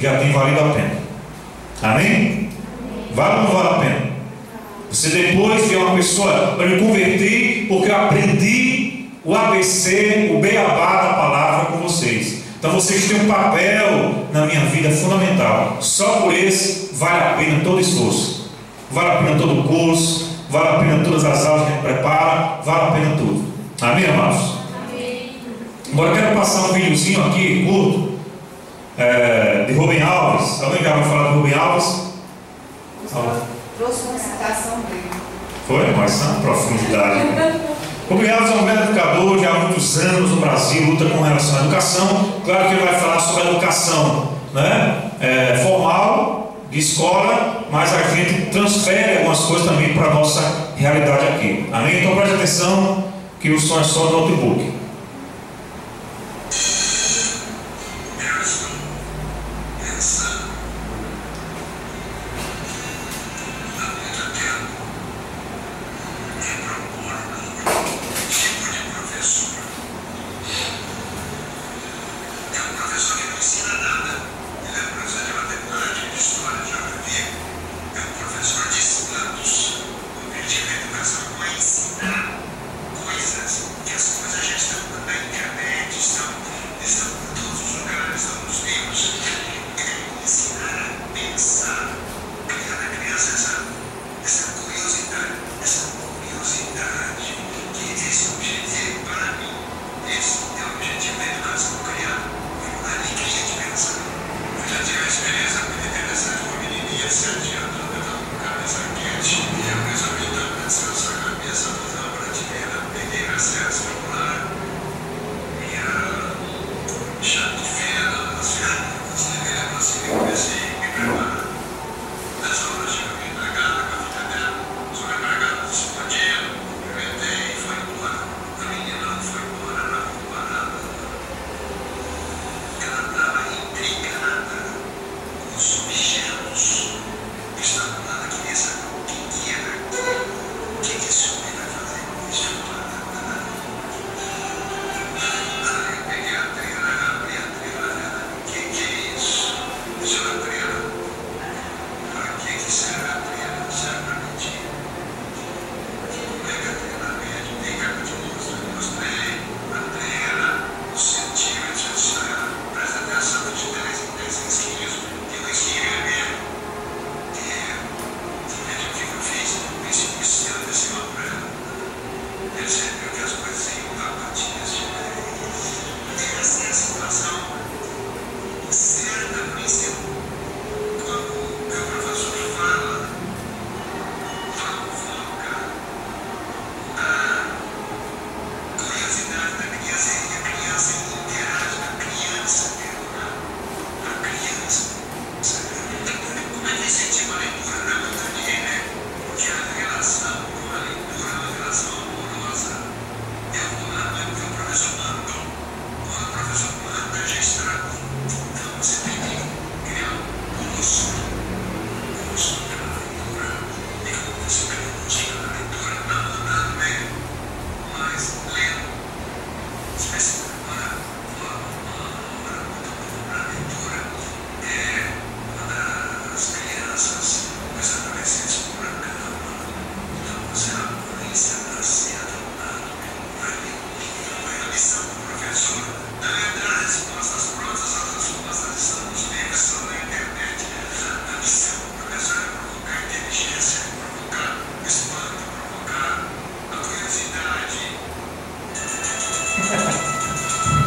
já tem valido a pena. Amém? Vale ou não vale a pena? Você depois vê uma pessoa, eu me converti porque eu aprendi o ABC, o beabá da palavra com vocês. Então vocês têm um papel na minha vida fundamental. Só por esse vale a pena todo esforço. Vale a pena todo o curso, vale a pena todas as aulas que a gente prepara, vale a pena tudo. Amém, amados? Amém. Agora eu quero passar um videozinho aqui, curto, de Rubem Alves. Alguém já vai falar de Rubem Alves? Trouxe uma citação dele. Foi? Mas na profundidade. Rubem Alves é um grande educador, já há muitos anos no Brasil, luta com relação à educação. Claro que ele vai falar sobre a educação, né? Formal, de escola, mas a gente transfere algumas coisas também para a nossa realidade aqui. Amém? Então preste atenção que o som é só do notebook.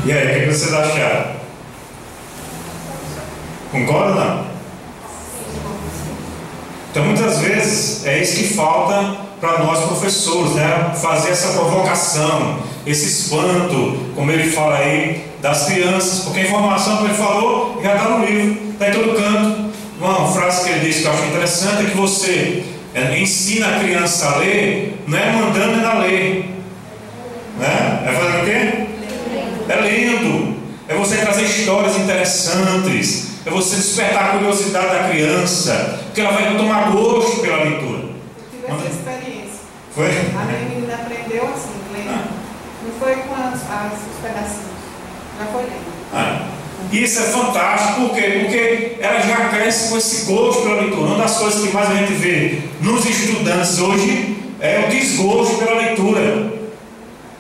E aí, o que vocês acharam? Concorda ou não? Então muitas vezes é isso que falta para nós professores, né? Fazer essa provocação, esse espanto, como ele fala aí, das crianças, porque a informação que ele falou já está no livro, está em todo canto. Uma frase que ele disse que eu acho interessante é que você ensina a criança a ler, não é mandando ela ler, né? É fazendo o quê? É lendo, é você trazer histórias interessantes, é você despertar a curiosidade da criança, porque ela vai tomar gosto pela leitura. Eu tive essa experiência. Foi? A minha menina aprendeu assim, lendo. Não foi com os pedacinhos, já foi lendo. Isso é fantástico, por quê? Porque ela já cresce com esse gosto pela leitura. Uma das coisas que mais a gente vê nos estudantes hoje é o desgosto pela leitura.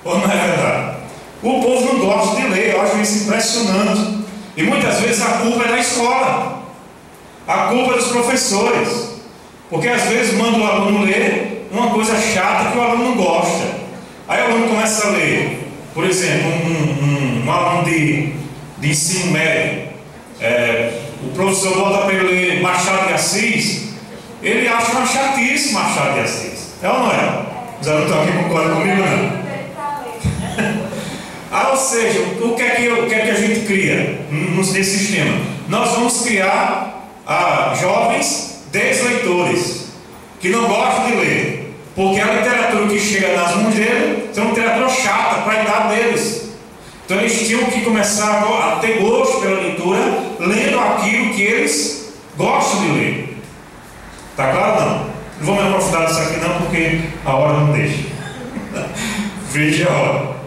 Ou não é verdade? O povo não gosta de ler, eu acho isso impressionante. E muitas vezes a culpa é da escola, a culpa é dos professores, porque às vezes manda o aluno ler uma coisa chata que o aluno não gosta. Aí o aluno começa a ler, por exemplo, um aluno de ensino médio, o professor bota para ele ler Machado de Assis, ele acha uma chatice Machado de Assis. É ou não é? Os alunos estão aqui concordam comigo, não? Ou seja, o que é que a gente cria nesse sistema? Nós vamos criar jovens desleitores, que não gostam de ler, porque a literatura que chega nas mãos deles é uma literatura chata para a idade deles. Então eles tinham que começar a ter gosto pela leitura, lendo aquilo que eles gostam de ler. Está claro? Não vou me aprofundar nisso aqui não, porque a hora não deixa. Veja a hora.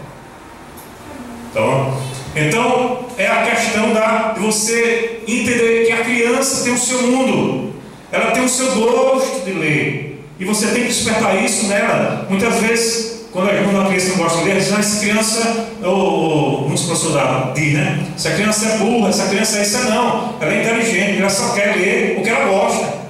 Então é a questão de você entender que a criança tem o seu mundo, ela tem o seu gosto de ler, e você tem que despertar isso nela. Muitas vezes, quando a criança não gosta de ler, diz: essa criança, muitos professores dizem, né? Essa criança é burra, essa criança é isso. Não, ela é inteligente, ela só quer ler o que ela gosta.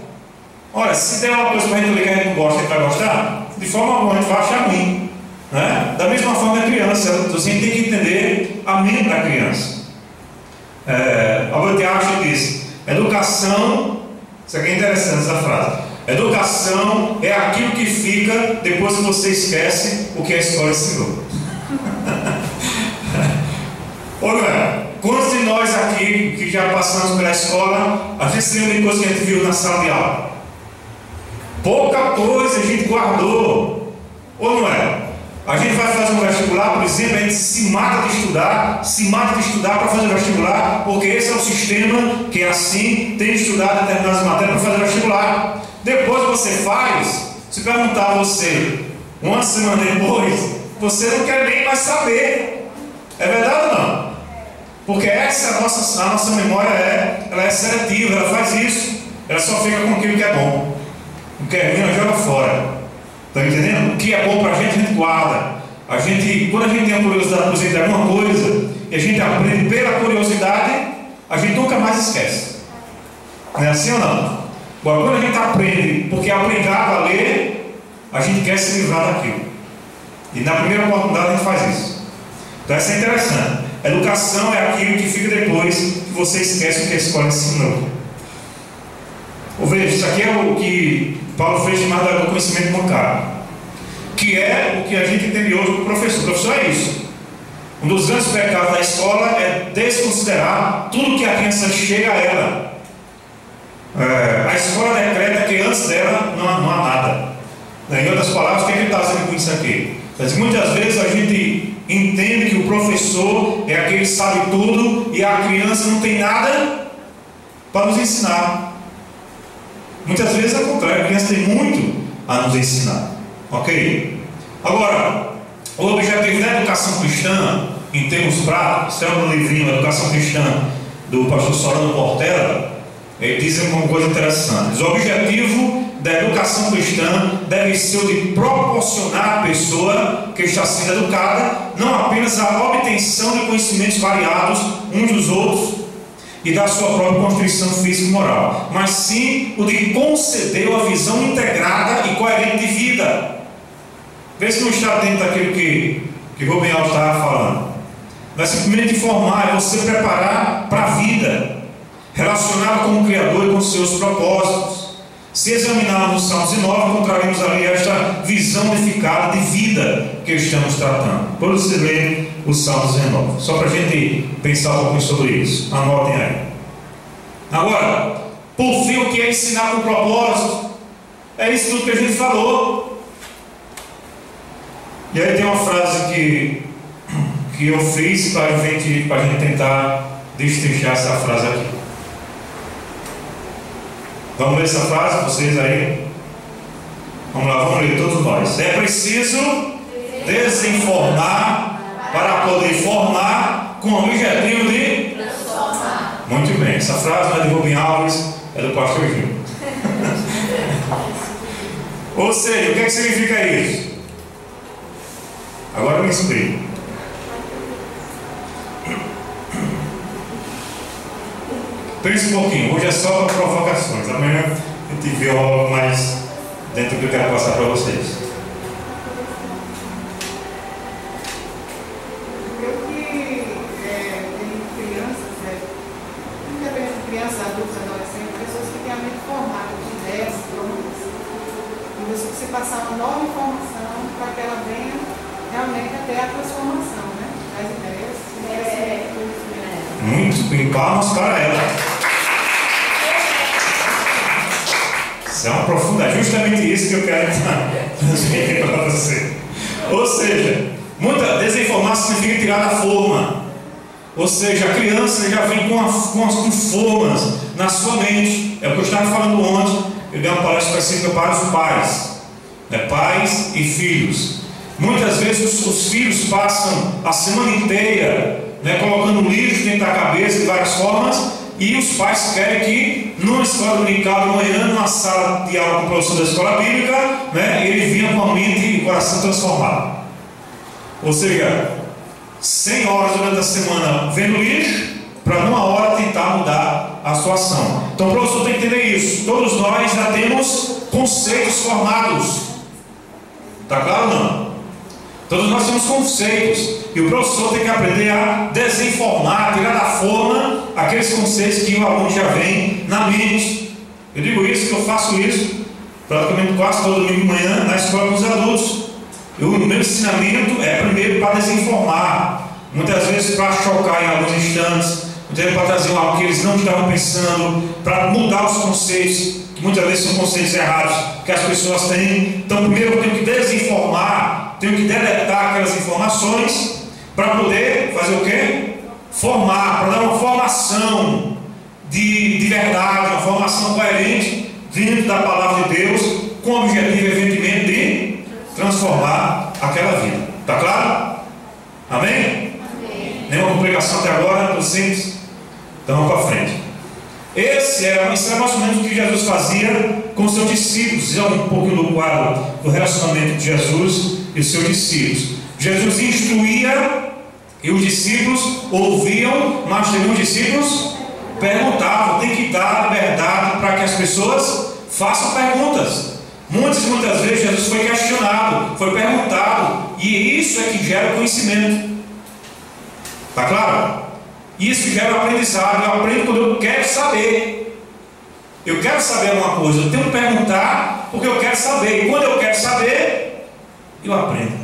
Olha, se der uma coisa para a gente ler que a gente não gosta, a gente vai gostar? De forma alguma, a gente vai achar ruim. Né? Da mesma forma a criança, você tem que entender a mente da criança. Albert Einstein diz: educação, isso aqui é interessante essa frase, educação é aquilo que fica depois que você esquece o que a escola ensinou. Ou não é? Quantos de nós aqui que já passamos pela escola, a gente se lembra de coisas que a gente viu na sala de aula? Pouca coisa a gente guardou. Ou não é? A gente vai fazer um vestibular, por exemplo, a gente se mata de estudar para fazer o vestibular, porque esse é o sistema que é assim, tem que estudar determinadas matérias para fazer o vestibular. Depois você faz, se perguntar a você, uma semana depois, você não quer nem mais saber. É verdade ou não? Porque essa a nossa memória ela é seletiva, ela faz isso, ela só fica com aquilo que é bom. O que é ruim, ela joga fora. Está entendendo? O que é bom para a gente guarda. Quando a gente tem a curiosidade, por exemplo, de alguma coisa, e a gente aprende pela curiosidade, a gente nunca mais esquece. Não é assim ou não? Agora, quando a gente aprende porque é obrigado a ler, a gente quer se livrar daquilo. E na primeira oportunidade a gente faz isso. Então essa é interessante. A educação é aquilo que fica depois que você esquece o que a escola ensinou. Veja, isso aqui é o que Paulo fez chamado conhecimento bancário, que é o que a gente entende hoje do professor. O professor é isso. Um dos grandes pecados da escola é desconsiderar tudo que a criança chega a ela. A escola decreta que antes dela não há nada. Em outras palavras, o que ele está dizendo com isso aqui? Mas muitas vezes a gente entende que o professor é aquele que sabe tudo e a criança não tem nada para nos ensinar. Muitas vezes é o contrário, a criança tem muito a nos ensinar. Ok? Agora, o objetivo da educação cristã, em termos práticos, está no livrinho Educação Cristã, do pastor Solano Portela, ele diz uma coisa interessante. O objetivo da educação cristã deve ser o de proporcionar à pessoa que está sendo educada não apenas a obtenção de conhecimentos variados uns dos outros e da sua própria constituição física e moral, mas sim o de conceder uma visão integrada e coerente de vida. Vê se não está dentro daquilo que Rubem Alves estava falando. Vai simplesmente informar, é você preparar para a vida, relacionado com o Criador e com os seus propósitos. Se examinarmos os Salmos 9, encontraremos ali esta visão unificada de vida que estamos tratando. Por isso, ler os Salmos 19, só para a gente pensar um pouquinho sobre isso. Anotem aí. Agora, por fim, o que é ensinar com propósito? É isso tudo que a gente falou. E aí tem uma frase que eu fiz para a gente tentar destrinchar essa frase aqui. Vamos ver essa frase, vocês aí? Vamos lá, vamos ler todos nós. É preciso desinformar para poder formar com o objetivo de transformar. Muito bem, essa frase não é de Rubem Alves, é do pastor Gil. Ou seja, o que é que significa isso? Agora eu me explico. Pense um pouquinho, hoje é só para provocações, amanhã a gente vê algo mais dentro do que eu quero passar para vocês. Eu que tenho crianças, independente de crianças, adultos, adolescentes, pessoas que têm a mente formada de ideias prontas. E você passar uma nova informação para que ela venha realmente até a transformação, né? Das ideias. Muito bem, palmas para ela. Isso é uma profunda, justamente isso que eu quero transmitir para você. Ou seja, muita desinformação significa tirar da forma. Ou seja, a criança já vem com formas na sua mente. É o que eu estava falando ontem. Eu dei uma palestra específica para os pais, né? Pais e filhos. Muitas vezes os filhos passam a semana inteira, né, colocando lixo dentro da cabeça de várias formas. E os pais querem que, numa escola dominical de manhã, numa sala de aula com o professor da escola bíblica, né, ele vinha com a mente e o coração transformado. Ou seja, 100 horas durante a semana vendo lixo, para numa hora tentar mudar a situação. Então o professor tem que entender isso. Todos nós já temos conceitos formados. Está claro ou não? Todos nós temos conceitos. E o professor tem que aprender a desinformar, tirar da forma aqueles conceitos que o aluno já vem na mente. Eu digo isso, que eu faço isso praticamente quase todo domingo de manhã na escola com os adultos. O meu ensinamento é primeiro para desinformar, muitas vezes para chocar em alguns instantes, muitas vezes para trazer algo que eles não estavam pensando, para mudar os conceitos, que muitas vezes são conceitos errados que as pessoas têm. Então primeiro eu tenho que desinformar, tenho que deletar aquelas informações para poder fazer o quê? Formar, para dar uma formação de verdade, uma formação coerente dentro da palavra de Deus, com o objetivo evidentemente de transformar aquela vida. Está claro? Amém? Amém. Nenhuma complicação até agora? Tudo simples? Então vamos para frente. Isso era mais ou menos o que Jesus fazia com seus discípulos. Já um pouquinho do quadro do relacionamento de Jesus e os seus discípulos. Jesus instruía e os discípulos ouviam, mas também os discípulos perguntavam. Tem que dar liberdade para que as pessoas façam perguntas. Muitas vezes Jesus foi questionado, foi perguntado, e isso é que gera conhecimento. Está claro? Isso gera aprendizado. Eu aprendo quando eu quero saber. Eu quero saber alguma coisa, eu tenho que perguntar porque eu quero saber. E quando eu quero saber, eu aprendo.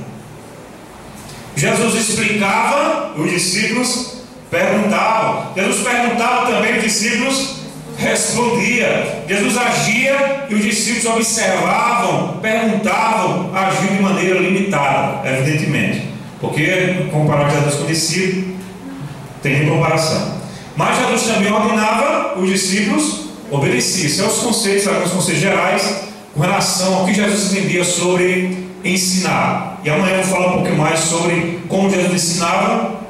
Jesus explicava, os discípulos perguntavam. Jesus perguntava também, os discípulos respondia. Jesus agia e os discípulos observavam, perguntavam, agiam de maneira limitada, evidentemente, porque comparar Jesus com o discípulo tem comparação. Mas Jesus também ordenava, os discípulos obedeciam. São os conceitos, alguns conceitos gerais com relação ao que Jesus entendia sobre ensinar. E amanhã eu vou falar um pouco mais sobre como Jesus ensinava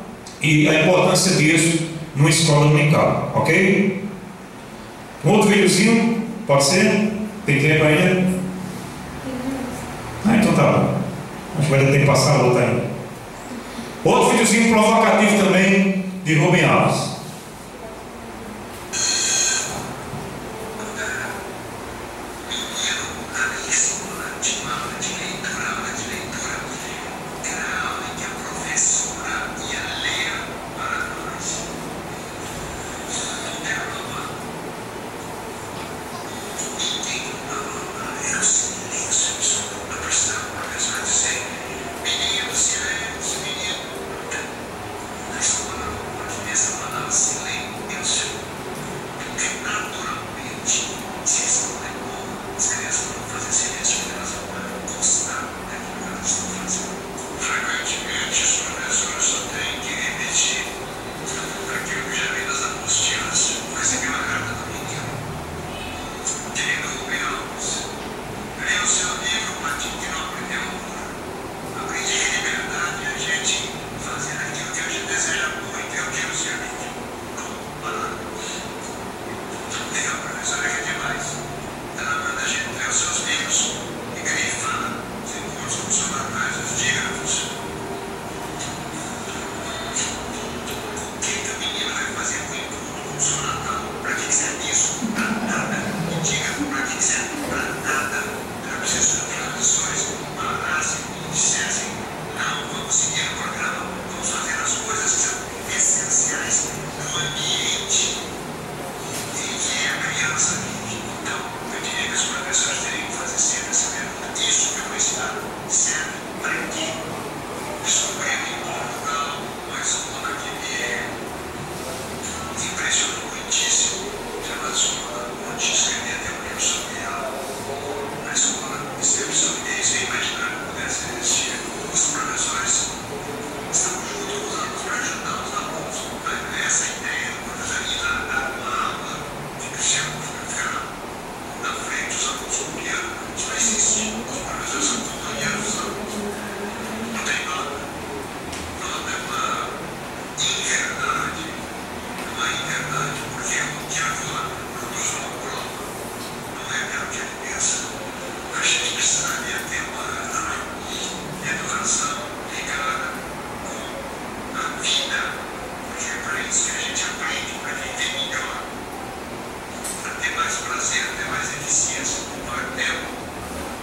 e a importância disso numa escola dominical, ok? Um outro videozinho, pode ser? Tem tempo ainda? Então tá bom. Acho que vai ter que passar outro ainda. Outro videozinho provocativo também de Rubem Alves. fazer até mais eficiente, não é tempo,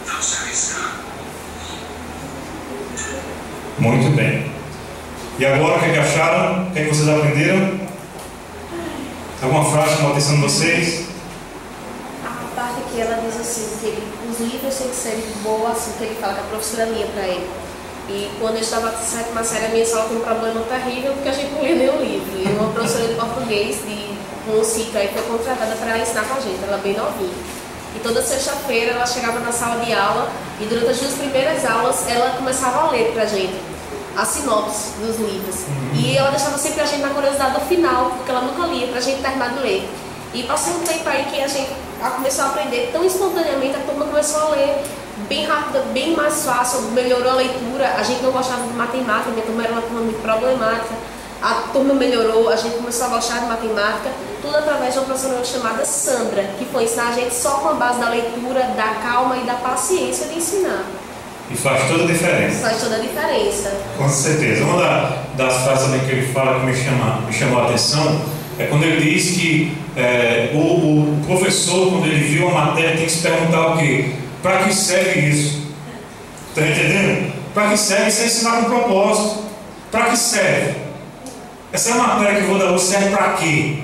não se arriscar. Muito bem. E agora, o que acharam? O que vocês aprenderam? Alguma frase chamou a atenção de vocês? A parte que ela diz assim, que os livros têm que ser boas, assim, que ele fala que a professora lia para ele. E quando eu estava na sétima série, a minha sala tem um problema terrível, porque a gente não lia nenhum livro. E uma professora de português, de um sítio aí, foi contratada para ensinar com a gente, ela é bem novinha. E toda sexta-feira ela chegava na sala de aula e durante as 2 primeiras aulas ela começava a ler pra gente a sinopse dos livros. E ela deixava sempre a gente na curiosidade do final, porque ela nunca lia pra gente terminar de ler. E passou um tempo aí que a gente começou a aprender tão espontaneamente, a turma começou a ler bem rápida, bem mais fácil, melhorou a leitura. A gente não gostava de matemática, minha turma era uma turma muito problemática. A turma melhorou, a gente começou a gostar de matemática, tudo através de uma professora chamada Sandra, que foi ensinar a gente só com a base da leitura, da calma e da paciência de ensinar. E faz toda a diferença. Faz toda a diferença. Com certeza. Uma das frases também que ele fala que me chamou a atenção é quando ele diz que o professor, quando ele viu a matéria, tem que se perguntar o quê? Para que serve isso? Está entendendo? Para que serve? Isso é ensinar com propósito. Para que serve? Essa matéria que eu vou dar hoje serve para quê?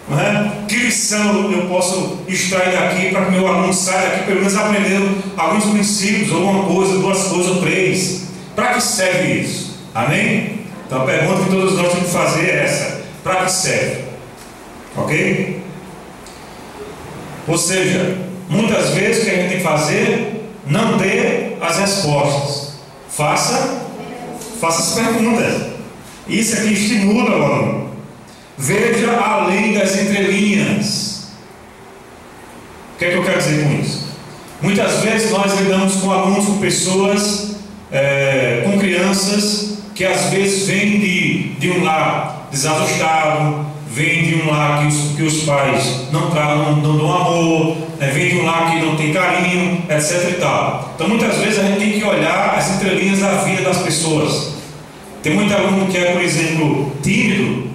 Não é? Que lição eu posso extrair daqui para que meu aluno saia daqui pelo menos aprendendo alguns princípios, alguma coisa, 2 coisas ou 3? Para que serve isso? Amém? Então a pergunta que todos nós temos que fazer é essa: para que serve? Ok? Ou seja, muitas vezes o que a gente tem que fazer, não dê as respostas, faça as perguntas. Isso aqui estimula o aluno. Veja além das entrelinhas. O que é que eu quero dizer com isso? Muitas vezes nós lidamos com alunos, com pessoas, com crianças que às vezes vêm de um lar desajustado, vêm de um lar que os pais não dão amor, vem de um lar que não tem carinho, etc e tal. Então muitas vezes a gente tem que olhar as entrelinhas da vida das pessoas. Tem muito aluno que é, por exemplo, tímido,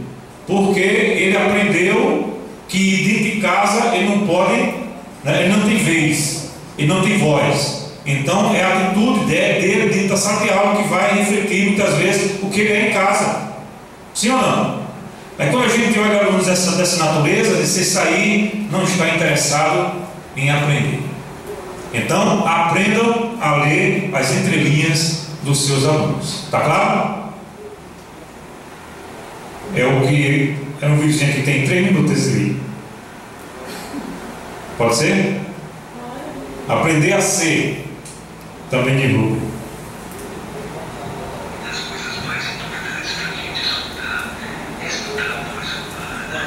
porque ele aprendeu que dentro de casa ele não pode, ele não tem vez, ele não tem voz. Então é a atitude dele dentro da sala de aula que vai refletir muitas vezes o que ele é em casa. Sim ou não? Aí quando a gente olha alunos dessa natureza, você sair não está interessado em aprender. Então aprendam a ler as entrelinhas dos seus alunos. Está claro? É um vídeo que tem 3 minutos ali. Pode ser? Aprender a ser. Também divulga. Das coisas mais importantes para a gente estudar é estudar a voz humana.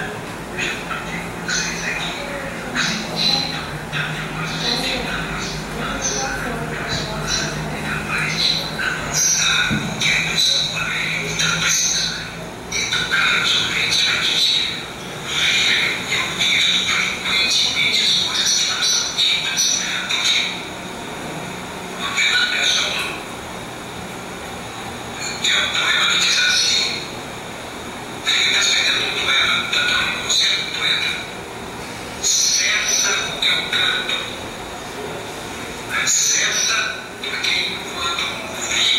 Eu já comentei com vocês aqui o sentido da voz, o sentido da voz humana, da voz humana é capaz de avançar qualquer pessoa. Então precisa educar os ouvintes para a gente ver e ouvir frequentemente as coisas que não são ditas, porque uma pessoa tem um poema que diz assim: ele está escrevendo um poema, está dando um conselho do poeta. Cessa o teu canto, cessa porque enquanto ouvi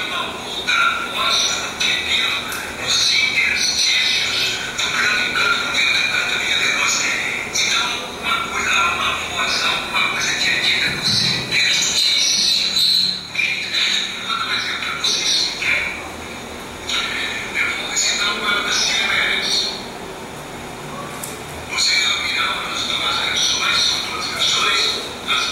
uma outra voz entendendo nos interstícios do grande canto no meio do canto minha veloz. Então uma coisa, há uma voz, alguma coisa que é dita nos interstícios. Vou dar um exemplo para vocês. Eu vou recitar um poema das Cireres. Vocês ouvirão as 2 versões, são 2 versões, as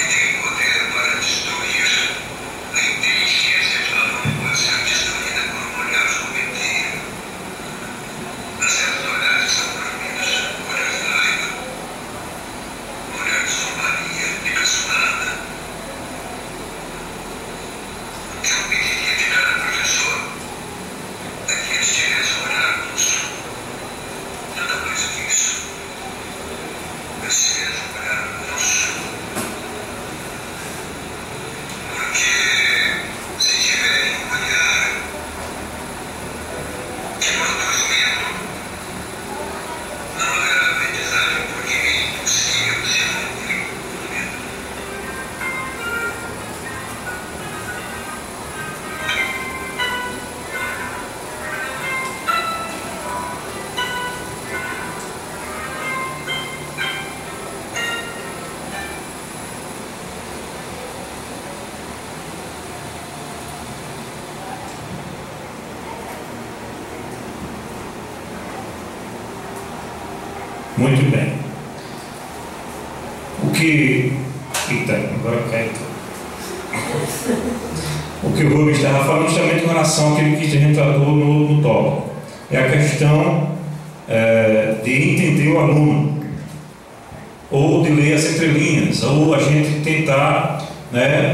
tem poder para destruir. A inteligência de um aluno pode ser destruída por um olhar sombrio. Há certos olhares que são proibidos. Olhar de raiva, olhar de zombaria, impressionada. O que eu pediria de cada professor é que eles tivessem um olhar lúcido. Nada mais do que isso. Esse mesmo olhar lúcido. Porque se tiverem um olhar que produz medo, não haverá aprendizagem, porque é impossível se evoluir com medo. Muito bem. Agora cai tudo. O que o Rubens estava falando justamente com relação àquilo que a gente tratou no tópico. É a questão de entender o aluno, ou de ler as entrelinhas, ou a gente tentar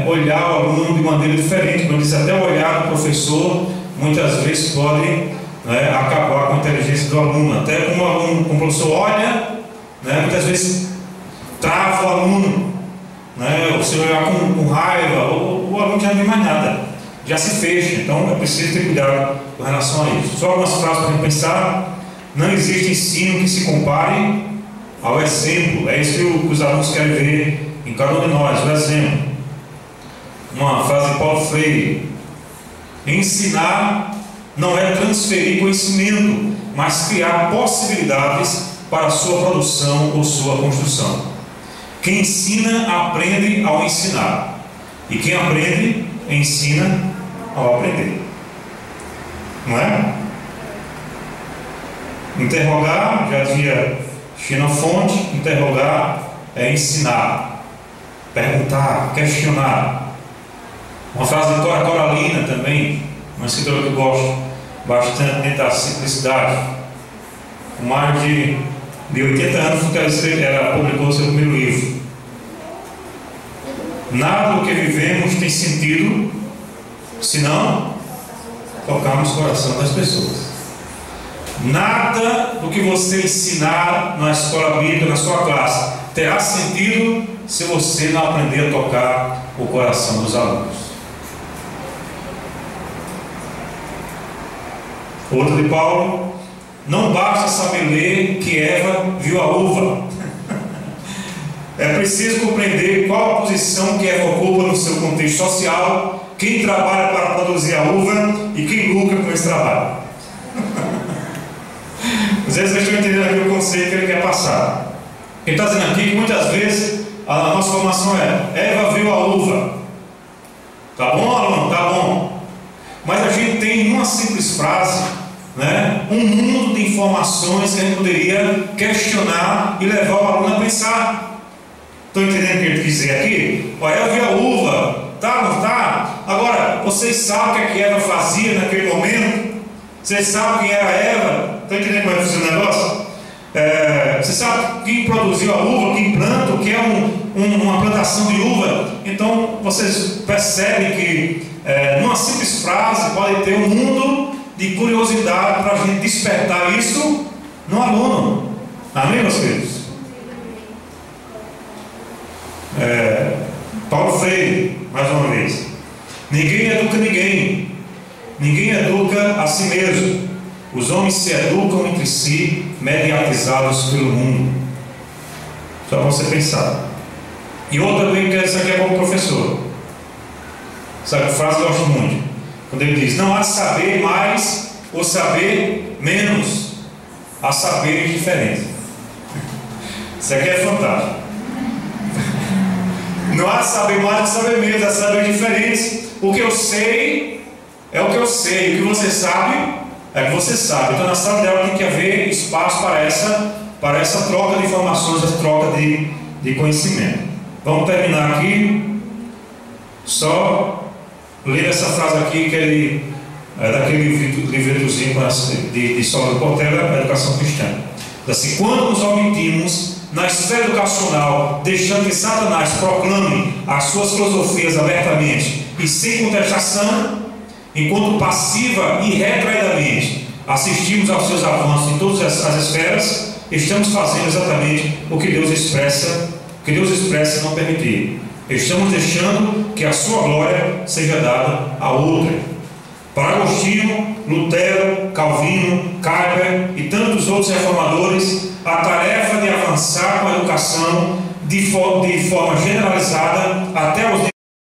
olhar o aluno de maneira diferente. Como eu disse, até o olhar do professor muitas vezes pode acabar com a inteligência do aluno. Até como o aluno, como o professor olha, muitas vezes trava o aluno, você olhar com raiva, o aluno já não vê mais nada, já se fecha. Então é preciso ter cuidado com relação a isso. Só algumas frases para a gente pensar. Não existe ensino que se compare ao exemplo. É isso que os alunos querem ver em cada um de nós, o exemplo. Uma frase de Paulo Freire: ensinar não é transferir conhecimento, mas criar possibilidades para sua produção ou sua construção. Quem ensina, aprende ao ensinar. E quem aprende, ensina ao aprender. Não é? Interrogar, já dizia Xenofonte, interrogar é ensinar, perguntar, questionar. Uma frase de Cora Coralina também, uma escritora que eu gosto bastante, dentro da simplicidade. Com mais de 80 anos ela publicou seu primeiro livro. Nada do que vivemos tem sentido se não tocarmos o coração das pessoas. Nada do que você ensinar na escola bíblica, na sua classe, terá sentido se você não aprender a tocar o coração dos alunos. Outra de Paulo: não basta saber ler que Eva viu a uva. É preciso compreender qual a posição que Eva ocupa no seu contexto social, quem trabalha para produzir a uva e quem lucra com esse trabalho. Às vezes vocês estão entendendo aqui o conceito que ele quer passar. Ele está dizendo aqui que muitas vezes a nossa formação é: Eva viu a uva. Tá bom, aluno? Tá bom. Mas a gente tem em uma simples frase um mundo de informações que a gente poderia questionar e levar o aluno a pensar. Estão entendendo o que ele quis dizer aqui? Eva viu a uva. Tá, não tá? Agora, vocês sabem o que Eva fazia naquele momento? Vocês sabem quem era Eva? Estão entendendo como é que funciona o negócio? Você sabe quem produziu a uva, quem planta, o que é uma plantação de uva? Então vocês percebem que numa simples frase pode ter um mundo de curiosidade para a gente despertar isso no aluno. Amém, meus queridos? Paulo Freire, mais uma vez: ninguém educa ninguém, ninguém educa a si mesmo. Os homens se educam entre si, mediatizados pelo mundo. Só para você pensar. E outra também, que essa aqui é como professor. Essa frase eu gosto muito. Quando ele diz: não há saber mais ou saber menos, há saberes diferentes. Isso aqui é fantástico. Não há saber mais ou saber menos, há saberes diferentes. O que eu sei é o que eu sei. O que você sabe é que você sabe. Então na sala dela tem que haver espaço para essa troca de informações, essa troca de conhecimento. Vamos terminar aqui, só ler essa frase aqui, que ele é daquele livretozinho de Saulo Portela, a Educação Cristã. Diz assim: quando nos omitimos na esfera educacional, deixando que Satanás proclame as suas filosofias abertamente e sem contestação, enquanto passiva e retraidamente assistimos aos seus avanços em todas as esferas, estamos fazendo exatamente o que Deus expressa e não permitir. Estamos deixando que a sua glória seja dada a outra. Para Agostinho, Lutero, Calvino, Kuyper e tantos outros reformadores, a tarefa de avançar com a educação de forma generalizada até